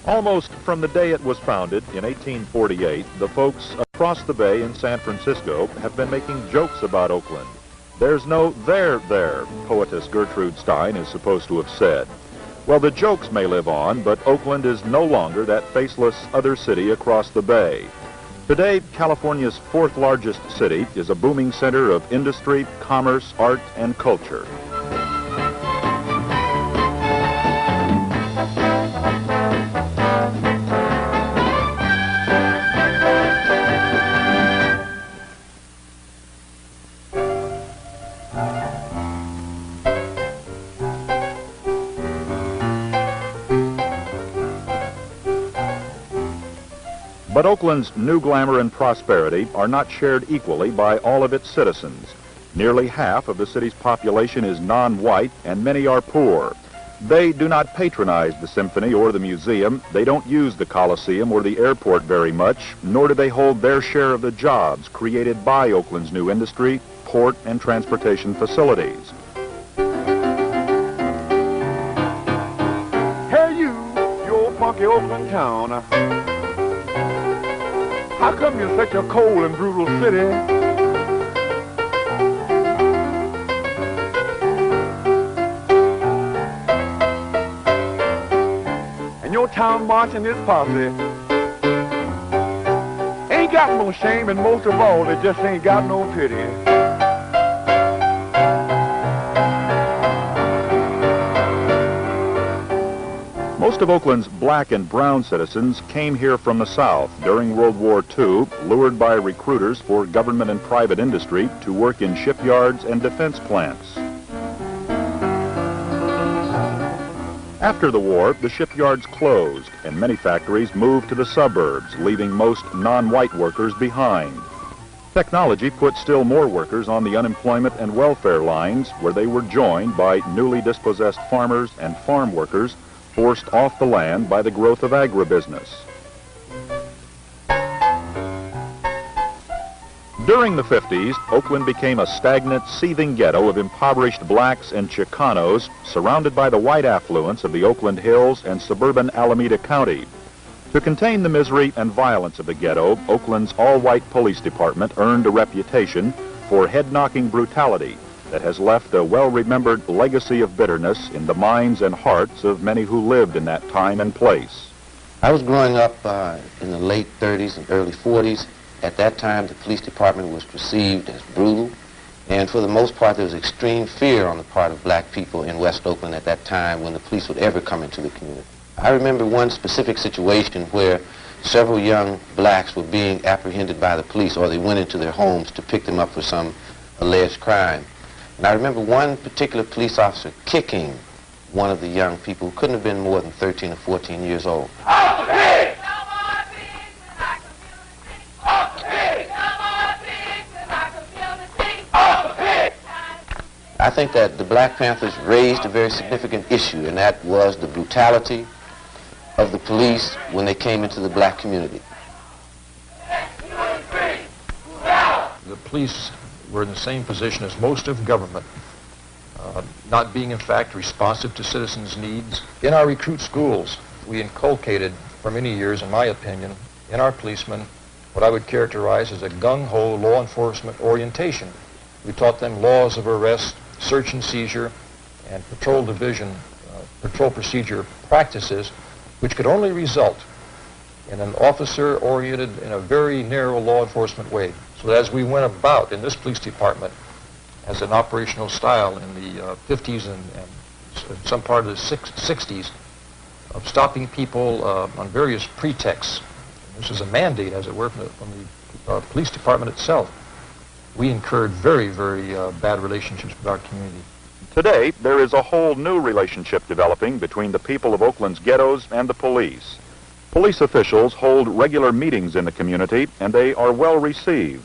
Almost from the day it was founded in 1848, the folks across the bay in San Francisco have been making jokes about Oakland. There's no there, poetess Gertrude Stein is supposed to have said. Well, the jokes may live on, but Oakland is no longer that faceless other city across the bay. Today, California's fourth largest city is a booming center of industry, commerce, art, and culture. But Oakland's new glamour and prosperity are not shared equally by all of its citizens. Nearly half of the city's population is non-white, and many are poor. They do not patronize the symphony or the museum. They don't use the Coliseum or the airport very much, nor do they hold their share of the jobs created by Oakland's new industry, port, and transportation facilities. Hey you old funky Oakland town. How come you're such a cold and brutal city? And your town marching this posse ain't got no shame, and most of all, they just ain't got no pity. Most of Oakland's black and brown citizens came here from the South during World War II, lured by recruiters for government and private industry to work in shipyards and defense plants. After the war, the shipyards closed and many factories moved to the suburbs, leaving most non-white workers behind. Technology put still more workers on the unemployment and welfare lines, where they were joined by newly dispossessed farmers and farm workers forced off the land by the growth of agribusiness. During the 50s, Oakland became a stagnant, seething ghetto of impoverished blacks and Chicanos, surrounded by the white affluence of the Oakland Hills and suburban Alameda County. To contain the misery and violence of the ghetto, Oakland's all-white police department earned a reputation for head-knocking brutality that has left a well-remembered legacy of bitterness in the minds and hearts of many who lived in that time and place. I was growing up in the late 30s and early 40s. At that time, the police department was perceived as brutal, and for the most part, there was extreme fear on the part of black people in West Oakland at that time when the police would ever come into the community. I remember one specific situation where several young blacks were being apprehended by the police, or they went into their homes to pick them up for some alleged crime. And I remember one particular police officer kicking one of the young people who couldn't have been more than 13 or 14 years old. I think that the Black Panthers raised a very significant issue, and that was the brutality of the police when they came into the black community. The police were in the same position as most of government, not being in fact responsive to citizens' needs. In our recruit schools, we inculcated for many years, in my opinion, in our policemen what I would characterize as a gung-ho law enforcement orientation. We taught them laws of arrest, search and seizure, and patrol division, patrol procedure practices, which could only result in an officer oriented in a very narrow law enforcement way. So that as we went about in this police department as an operational style in the 50s and some part of the 60s of stopping people on various pretexts. This was a mandate, as it were, from the police department itself. We incurred very, very bad relationships with our community. Today, there is a whole new relationship developing between the people of Oakland's ghettos and the police. Police officials hold regular meetings in the community, and they are well received.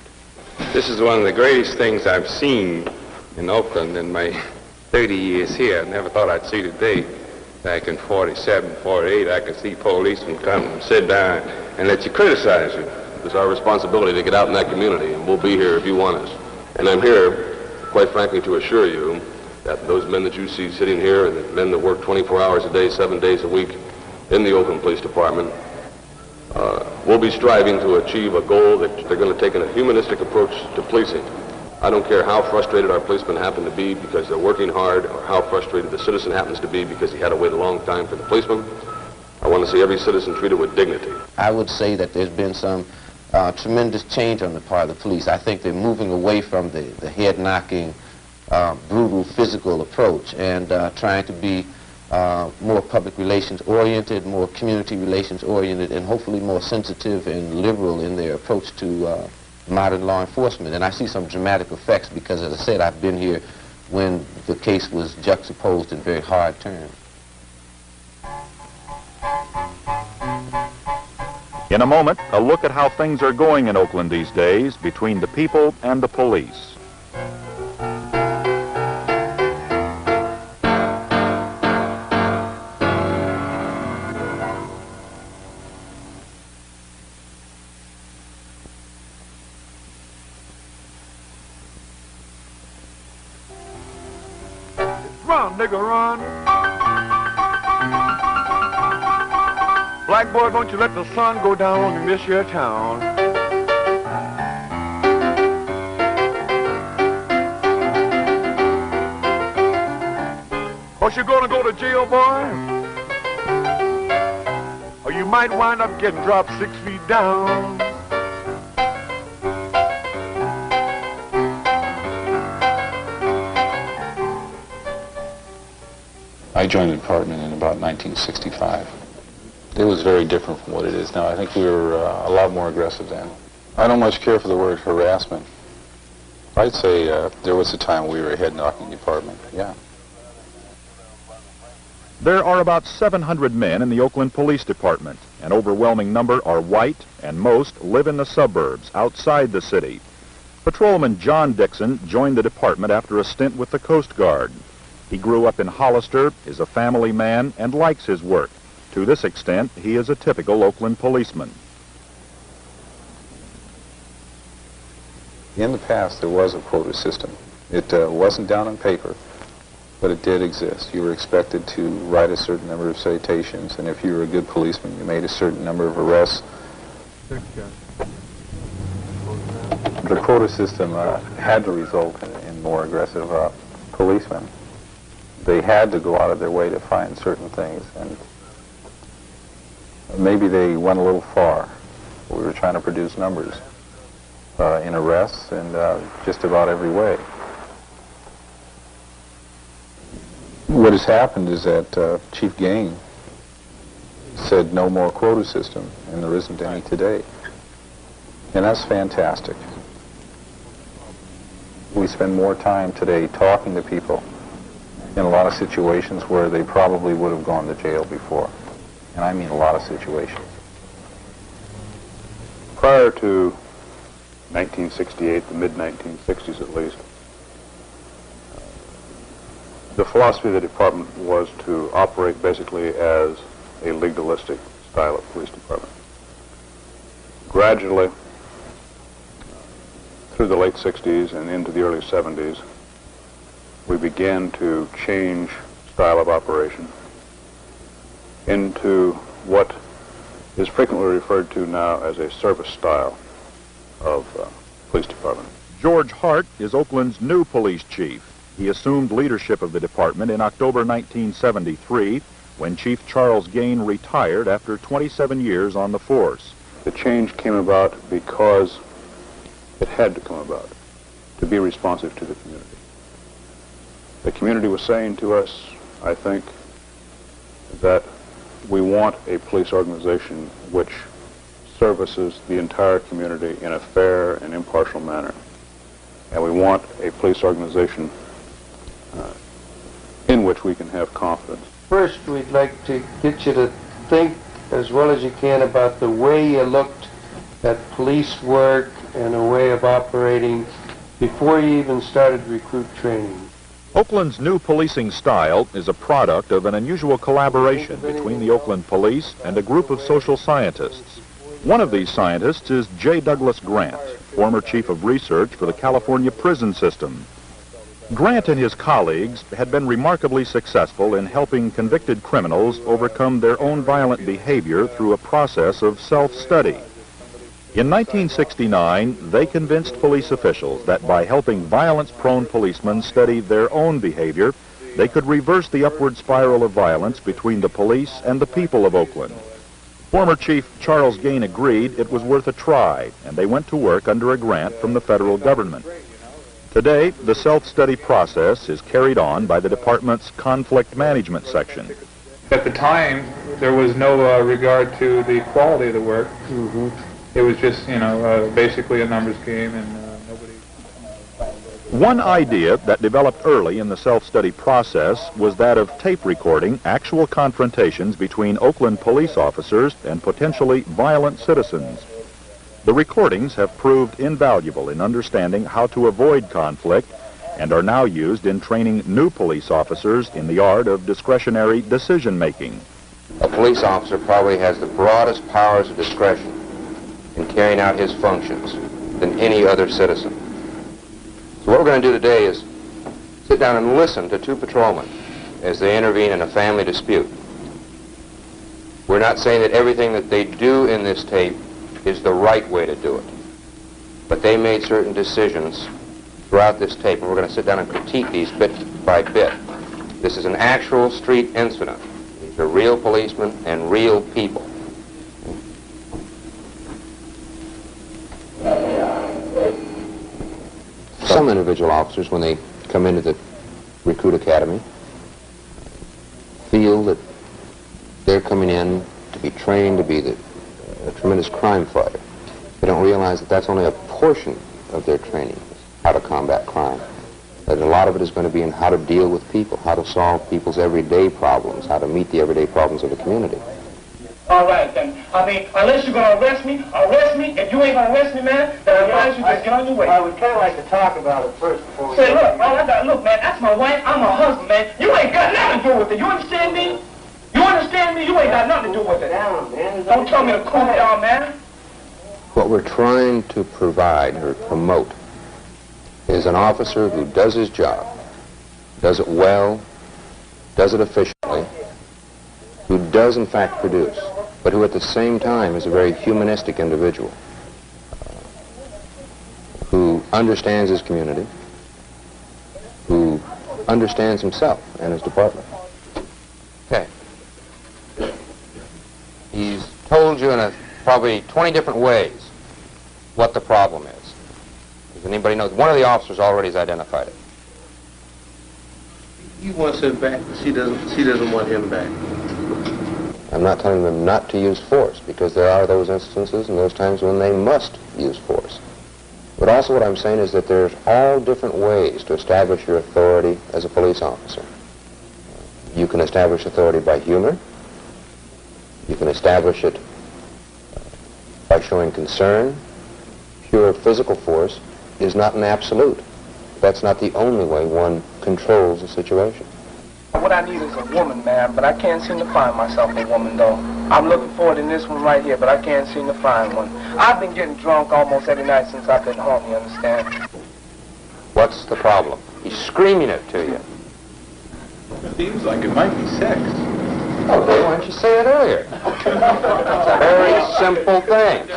This is one of the greatest things I've seen in Oakland in my 30 years here. I never thought I'd see today. Back in 47, 48, I could see policemen come and sit down and let you criticize you. It's our responsibility to get out in that community, and we'll be here if you want us. And I'm here, quite frankly, to assure you that those men that you see sitting here and the men that work 24 hours a day, 7 days a week, in the Oakland Police Department, we'll be striving to achieve a goal that they're going to take a humanistic approach to policing. I don't care how frustrated our policemen happen to be because they're working hard, or how frustrated the citizen happens to be because he had to wait a long time for the policeman. I want to see every citizen treated with dignity. I would say that there's been some tremendous change on the part of the police. I think they're moving away from the head-knocking, brutal physical approach and trying to be more public relations oriented, more community relations oriented, and hopefully more sensitive and liberal in their approach to modern law enforcement. And I see some dramatic effects because, as I said, I've been here when the case was juxtaposed in very hard terms. In a moment, a look at how things are going in Oakland these days between the people and the police. Run, nigga, run. Black boy, don't you let the sun go down in this your town. Cause you're gonna go to jail, boy. Or you might wind up getting dropped 6 feet down. I joined the department in about 1965. It was very different from what it is now. I think we were a lot more aggressive then. I don't much care for the word harassment. I'd say there was a time we were a head-knocking department, yeah. There are about 700 men in the Oakland Police Department. An overwhelming number are white, and most live in the suburbs, outside the city. Patrolman John Dixon joined the department after a stint with the Coast Guard. He grew up in Hollister, is a family man, and likes his work. To this extent, he is a typical Oakland policeman. In the past, there was a quota system. It wasn't down on paper, but it did exist. You were expected to write a certain number of citations, and if you were a good policeman, you made a certain number of arrests. The quota system had to result in more aggressive policemen. They had to go out of their way to find certain things, and maybe they went a little far. We were trying to produce numbers in arrests and just about every way. What has happened is that Chief Gain said no more quota system, and there isn't any today. And that's fantastic. We spend more time today talking to people in a lot of situations where they probably would have gone to jail before. And I mean a lot of situations. Prior to 1968, the mid-1960s at least, the philosophy of the department was to operate basically as a legalistic style of police department. Gradually, through the late 60s and into the early 70s, we began to change style of operation into what is frequently referred to now as a service style of police department. George Hart is Oakland's new police chief. He assumed leadership of the department in October 1973 when Chief Charles Gain retired after 27 years on the force. The change came about because it had to come about to be responsive to the community. The community was saying to us, I think, that we want a police organization which services the entire community in a fair and impartial manner. And we want a police organization in which we can have confidence. First, we'd like to get you to think as well as you can about the way you looked at police work and a way of operating before you even started recruit training. Oakland's new policing style is a product of an unusual collaboration between the Oakland Police and a group of social scientists. One of these scientists is J. Douglas Grant, former chief of research for the California prison system. Grant and his colleagues had been remarkably successful in helping convicted criminals overcome their own violent behavior through a process of self-study. In 1969, they convinced police officials that by helping violence-prone policemen study their own behavior, they could reverse the upward spiral of violence between the police and the people of Oakland. Former Chief Charles Gain agreed it was worth a try, and they went to work under a grant from the federal government. Today, the self-study process is carried on by the department's conflict management section. At the time, there was no regard to the quality of the work. It was just, basically a numbers game, and nobody... One idea that developed early in the self-study process was that of tape recording actual confrontations between Oakland police officers and potentially violent citizens. The recordings have proved invaluable in understanding how to avoid conflict and are now used in training new police officers in the art of discretionary decision-making. A police officer probably has the broadest powers of discretion in carrying out his functions than any other citizen. So what we're going to do today is sit down and listen to two patrolmen as they intervene in a family dispute. We're not saying that everything that they do in this tape is the right way to do it, but they made certain decisions throughout this tape, and we're going to sit down and critique these bit by bit. This is an actual street incident. These are real policemen and real people. Some individual officers, when they come into the recruit academy, feel that they're coming in to be trained to be a tremendous crime fighter. They don't realize that that's only a portion of their training, how to combat crime. That a lot of it is going to be in how to deal with people, how to solve people's everyday problems, how to meet the everyday problems of the community. All right, then. Unless you're going to arrest me. If you ain't going to arrest me, man, then I advise you just get on your way. I would kind of like to talk about it first before we... Say, look, man, that's my wife. I'm her husband, man. You ain't got nothing to do with it. You understand me? You understand me? You ain't got nothing to do with it. Don't tell me to cool down, man. What we're trying to provide or promote is an officer who does his job, does it well, does it efficiently, who does in fact produce, but who at the same time is a very humanistic individual, who understands his community, who understands himself and his department. Okay. He's told you in probably 20 different ways what the problem is. Does anybody know? One of the officers already has identified it. He wants him back. She doesn't want him back. I'm not telling them not to use force, because there are those instances and those times when they must use force. But also what I'm saying is that there's all different ways to establish your authority as a police officer. You can establish authority by humor. You can establish it by showing concern. Pure physical force is not an absolute. That's not the only way one controls a situation. What I need is a woman, man, but I can't seem to find myself a woman, though. I'm looking forward in this one right here, but I can't seem to find one. I've been getting drunk almost every night since I've been home, you understand? What's the problem? He's screaming it to you. It seems like it might be sex. Oh, why didn't you say it earlier? It's a very simple thing.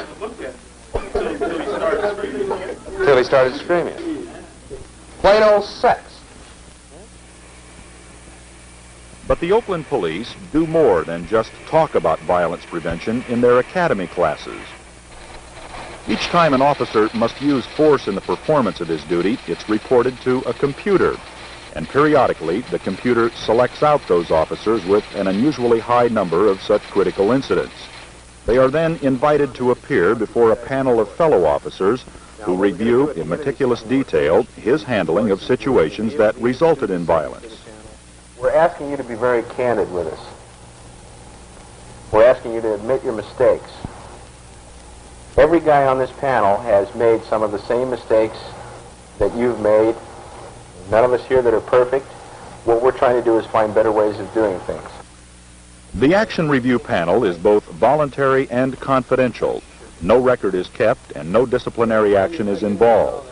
Until he started screaming. Plain old sex. But the Oakland police do more than just talk about violence prevention in their academy classes. Each time an officer must use force in the performance of his duty, it's reported to a computer. And periodically, the computer selects out those officers with an unusually high number of such critical incidents. They are then invited to appear before a panel of fellow officers who review in meticulous detail his handling of situations that resulted in violence. We're asking you to be very candid with us. We're asking you to admit your mistakes. Every guy on this panel has made some of the same mistakes that you've made. None of us here that are perfect. What we're trying to do is find better ways of doing things. The action review panel is both voluntary and confidential. No record is kept and no disciplinary action is involved.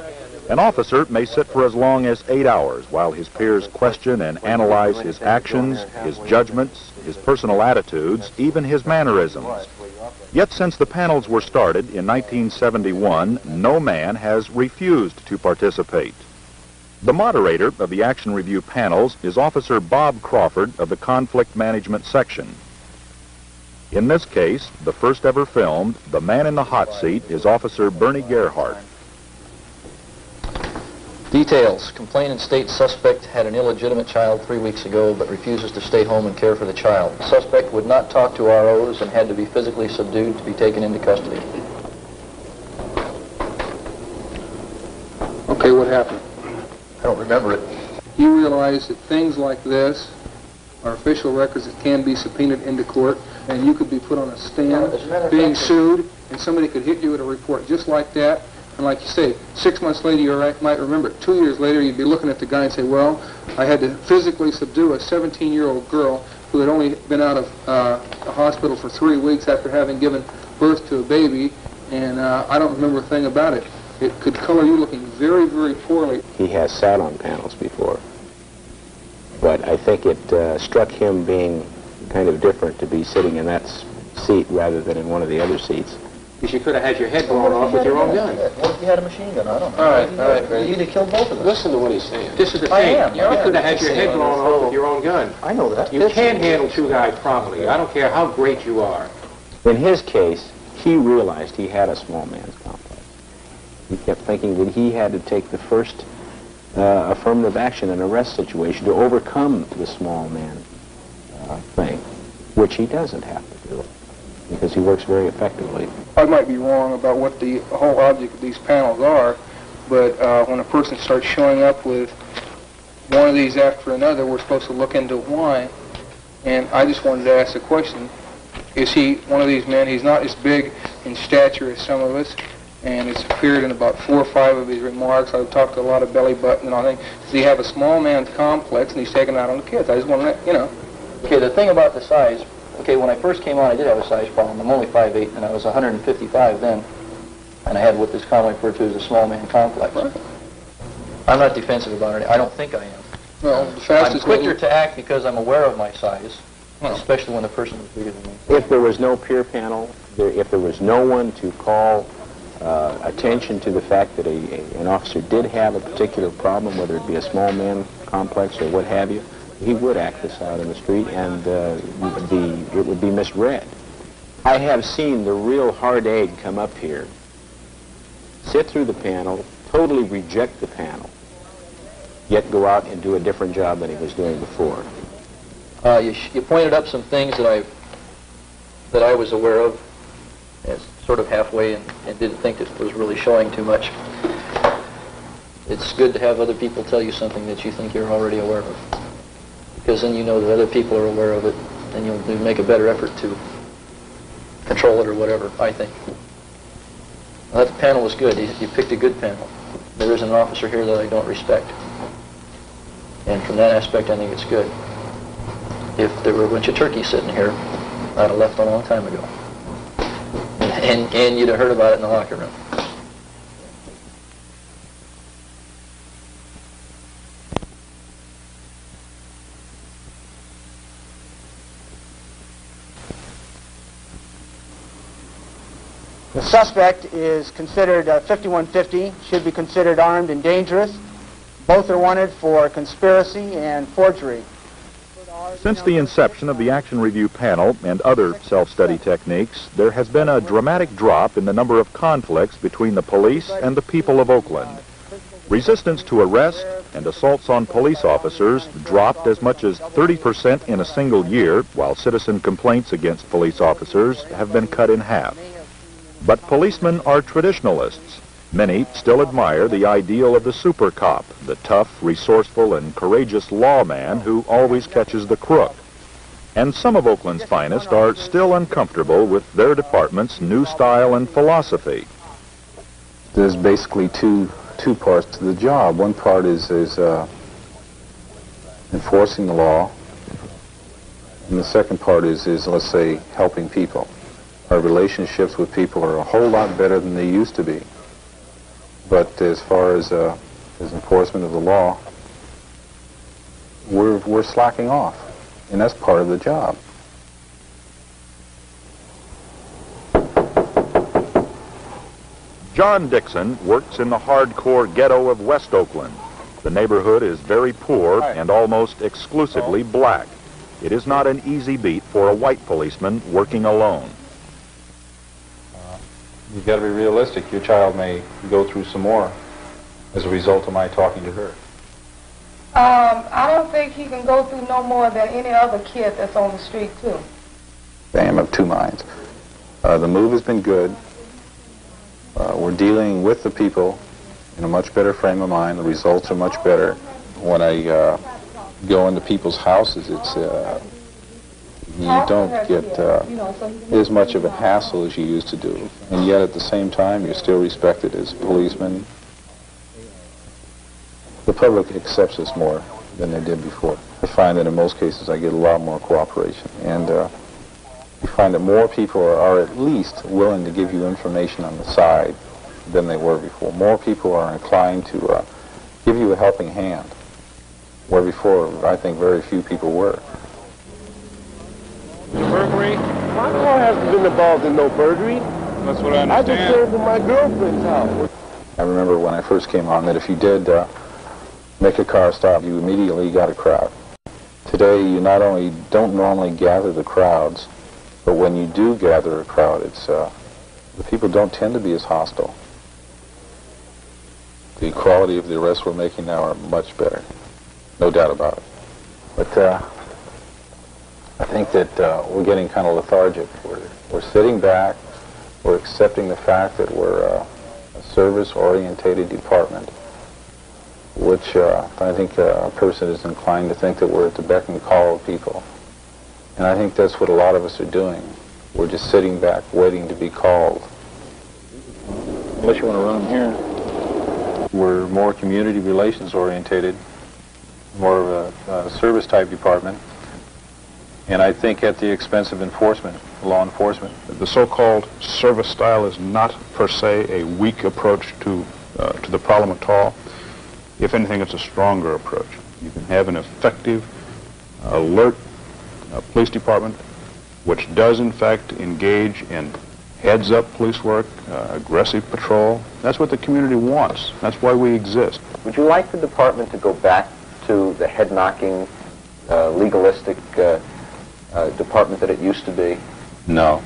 An officer may sit for as long as 8 hours while his peers question and analyze his actions, his judgments, his personal attitudes, even his mannerisms. Yet since the panels were started in 1971, no man has refused to participate. The moderator of the action review panels is Officer Bob Crawford of the Conflict Management Section. In this case, the first ever filmed, the man in the hot seat is Officer Bernie Gerhardt. Details. Complainant states suspect had an illegitimate child 3 weeks ago but refuses to stay home and care for the child. Suspect would not talk to ROs and had to be physically subdued to be taken into custody. Okay, what happened? I don't remember it. You realize that things like this are official records that can be subpoenaed into court, and you could be put on a stand, being sued, and somebody could hit you with a report just like that. And like you say, 6 months later you might remember it. 2 years later you'd be looking at the guy and say, well, I had to physically subdue a 17-year-old girl who had only been out of a hospital for 3 weeks after having given birth to a baby, and I don't remember a thing about it. It could color you looking very, very poorly. He has sat on panels before, but I think it struck him being kind of different to be sitting in that seat rather than in one of the other seats. Because you could have had your head blown off with your own gun. What if you had a machine gun? I don't know. All right. You'd have killed both of us. Listen to what he's saying. This is the I thing. am. You could have had your head blown off with your own gun. I know that. You can't handle two guys properly. I don't care how great you are. In his case, he realized he had a small man's complex. He kept thinking that he had to take the first affirmative action in an arrest situation to overcome the small man thing, which he doesn't have to do, because he works very effectively. I might be wrong about what the whole object of these panels are, but when a person starts showing up with one of these after another, we're supposed to look into why. And I just wanted to ask the question, is he one of these men? He's not as big in stature as some of us, and it's appeared in about 4 or 5 of his remarks. I've talked to a lot of belly button and all that. Does he have a small man's complex, and he's taking it out on the kids? I just want to, you know. Okay, the thing about the size, okay, when I first came on, I did have a size problem. I'm only 5'8", and I was 155 then, and I had what is commonly referred to as a small man complex. Right. I'm not defensive about it. I don't think I am. Well, the fastest I'm quicker to act because I'm aware of my size, especially when the person is bigger than me. If there was no peer panel, if there was no one to call attention to the fact that an officer did have a particular problem, whether it be a small man complex or what have you, he would act this out in the street, and it would be misread. I have seen the real hard egg come up here, sit through the panel, totally reject the panel, yet go out and do a different job than he was doing before. You pointed up some things that I was aware of, as sort of halfway, and didn't think it was really showing too much. It's good to have other people tell you something that you think you're already aware of, because then you know that other people are aware of it, and you'll make a better effort to control it or whatever, I think. Well, that panel was good. You picked a good panel. There isn't an officer here that I don't respect. And from that aspect, I think it's good. If there were a bunch of turkeys sitting here, I'd have left a long time ago. And you'd have heard about it in the locker room. The suspect is considered 5150, should be considered armed and dangerous. Both are wanted for conspiracy and forgery. Since the inception of the Action Review panel and other self-study techniques, there has been a dramatic drop in the number of conflicts between the police and the people of Oakland. Resistance to arrest and assaults on police officers dropped as much as 30% in a single year, while citizen complaints against police officers have been cut in half. But policemen are traditionalists. Many still admire the ideal of the super cop, the tough, resourceful, and courageous lawman who always catches the crook. And some of Oakland's finest are still uncomfortable with their department's new style and philosophy. There's basically two parts to the job. One part is enforcing the law, and the second part is let's say, helping people. Our relationships with people are a whole lot better than they used to be. But as far as enforcement of the law, we're slacking off, and that's part of the job. John Dixon works in the hardcore ghetto of West Oakland. The neighborhood is very poor and almost exclusively black. It is not an easy beat for a white policeman working alone. You've got to be realistic. Your child may go through some more as a result of my talking to her. I don't think he can go through no more than any other kid that's on the street, too. I am of two minds. The move has been good. We're dealing with the people in a much better frame of mind. The results are much better. When I go into people's houses, it's you don't get as much of a hassle as you used to do. And yet at the same time, you're still respected as policemen. The public accepts us more than they did before. I find that in most cases I get a lot more cooperation. And you find that more people are at least willing to give you information on the side than they were before. More people are inclined to give you a helping hand, where before I think very few people were. Burglary? My car hasn't been involved in no burglary. That's what I understand. I just came from my girlfriend's house. I remember when I first came on that if you did make a car stop, you immediately got a crowd. Today, you not only don't normally gather the crowds, but when you do gather a crowd, it's the people don't tend to be as hostile. The quality of the arrests we're making now are much better, no doubt about it. But I think that we're getting kind of lethargic. We're sitting back. We're accepting the fact that we're a service-orientated department, which I think a person is inclined to think that we're at the beck and call of people. And I think that's what a lot of us are doing. We're just sitting back, waiting to be called. Unless you want to run them here. We're more community relations orientated, more of a service-type department, and I think at the expense of enforcement, law enforcement. The so-called service style is not per se a weak approach to the problem at all. If anything, it's a stronger approach. You can have an effective, alert police department which does in fact engage in heads-up police work, aggressive patrol. That's what the community wants. That's why we exist. Would you like the department to go back to the head-knocking, legalistic department that it used to be? No.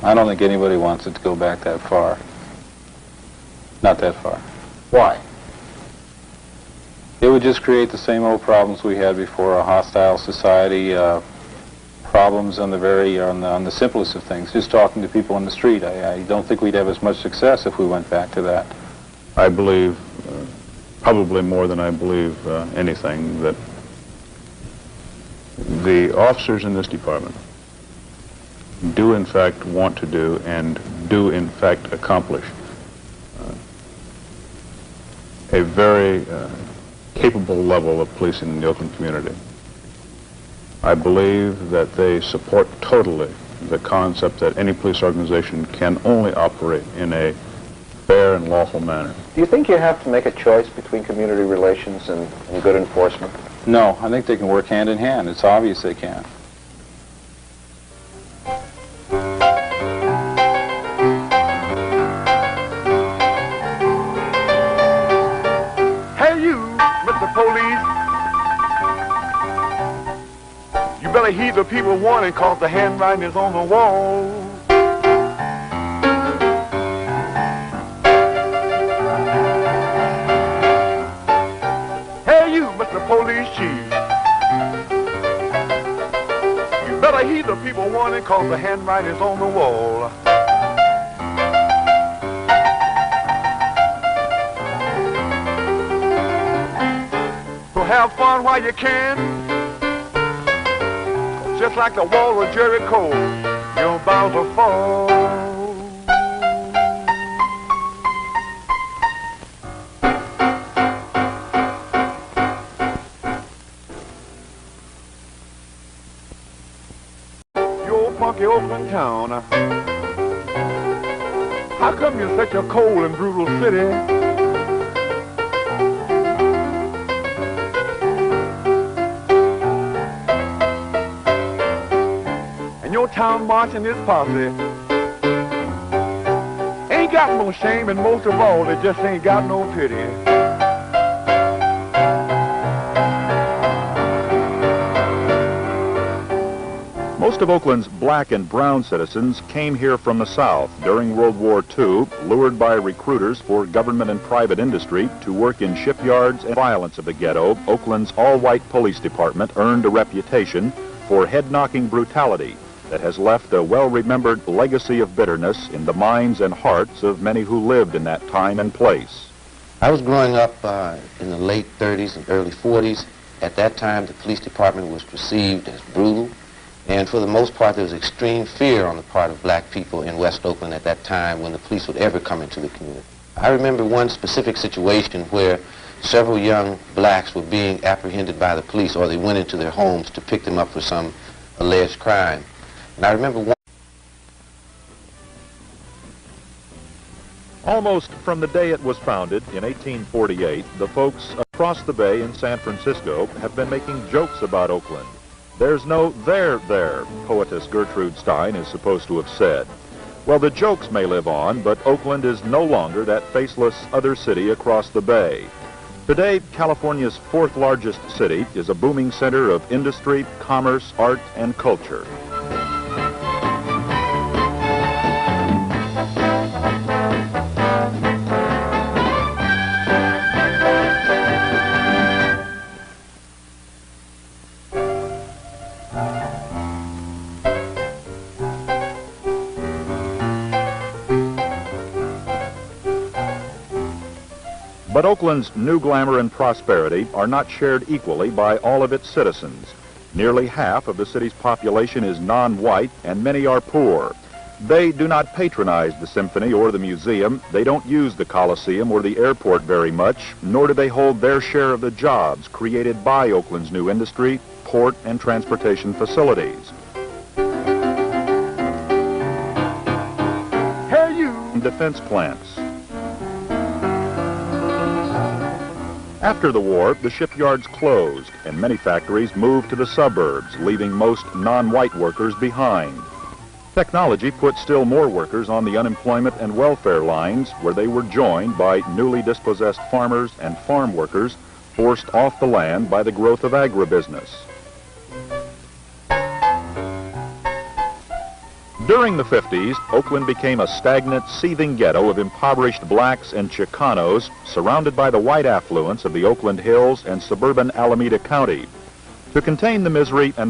I don't think anybody wants it to go back that far. Not that far. Why? It would just create the same old problems we had before, a hostile society, problems on the simplest of things, just talking to people on the street. I don't think we'd have as much success if we went back to that. I believe, probably more than I believe anything, that the officers in this department do in fact want to do and do in fact accomplish a very capable level of policing in the Oakland community. I believe that they support totally the concept that any police organization can only operate in a fair and lawful manner. Do you think you have to make a choice between community relations and good enforcement? No, I think they can work hand in hand. It's obvious they can. Hey you, Mr. Police. You better heed the people warning, cause the handwriting is on the wall. Hey you, Mr. Police Chief. You better heed the people warning, cause the handwriting is on the wall. So have fun while you can. Just like the wall of Jericho, you're bound to fall. Your funky Oakland town. How come you're such a cold and brutal city? and your town marching this posse ain't got no shame, and most of all, they just ain't got no pity. Most of Oakland's black and brown citizens came here from the South during World War II, lured by recruiters for government and private industry to work in shipyards and violence of the ghetto. Oakland's all-white police department earned a reputation for head-knocking brutality that has left a well-remembered legacy of bitterness in the minds and hearts of many who lived in that time and place. I was growing up in the late 30s and early 40s. At that time, the police department was perceived as brutal. And for the most part, there was extreme fear on the part of black people in West Oakland at that time when the police would ever come into the community. I remember one specific situation where several young blacks were being apprehended by the police, or they went into their homes to pick them up for some alleged crime. And I remember one... Almost from the day it was founded in 1848, the folks across the bay in San Francisco have been making jokes about Oakland. There's no there, poetess Gertrude Stein is supposed to have said. Well, the jokes may live on, but Oakland is no longer that faceless other city across the bay. Today, California's fourth largest city is a booming center of industry, commerce, art, and culture. But Oakland's new glamour and prosperity are not shared equally by all of its citizens. Nearly half of the city's population is non-white, and many are poor. They do not patronize the symphony or the museum. They don't use the Coliseum or the airport very much, nor do they hold their share of the jobs created by Oakland's new industry, port, and transportation facilities. Hey, you! Defense plants. After the war, the shipyards closed, and many factories moved to the suburbs, leaving most non-white workers behind. Technology put still more workers on the unemployment and welfare lines, where they were joined by newly dispossessed farmers and farm workers forced off the land by the growth of agribusiness. During the 50s, Oakland became a stagnant, seething ghetto of impoverished blacks and Chicanos, surrounded by the white affluence of the Oakland Hills and suburban Alameda County. To contain the misery and